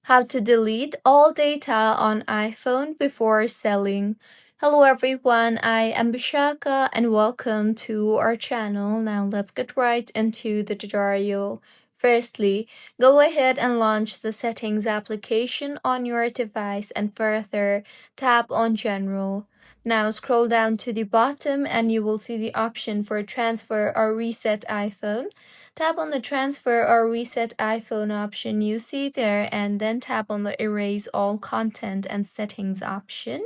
How to delete all data on iPhone before selling. Hello everyone, I am Bishaka and welcome to our channel. Now let's get right into the tutorial. Firstly, go ahead and launch the settings application on your device and further tap on general. Now scroll down to the bottom and you will see the option for transfer or reset iPhone. Tap on the transfer or reset iPhone option you see there and then tap on the erase all content and settings option.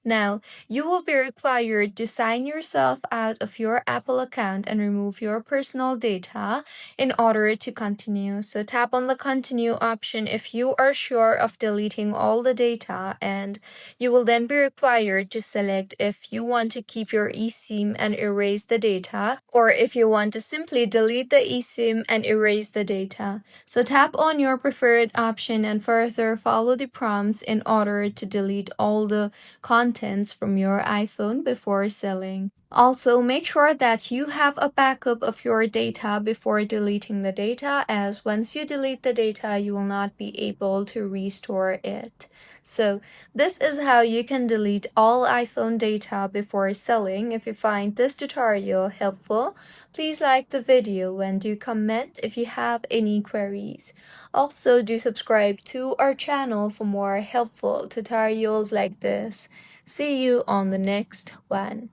Now, you will be required to sign yourself out of your Apple account and remove your personal data in order to continue. So tap on the continue option if you are sure of deleting all the data, and you will then be required to select if you want to keep your eSIM and erase the data, or if you want to simply delete the eSIM and erase the data. So tap on your preferred option and further follow the prompts in order to delete all the contents from your iPhone before selling. Also, make sure that you have a backup of your data before deleting the data, as once you delete the data, you will not be able to restore it. So, this is how you can delete all iPhone data before selling. If you find this tutorial helpful, please like the video and do comment if you have any queries. Also, do subscribe to our channel for more helpful tutorials like this. See you on the next one.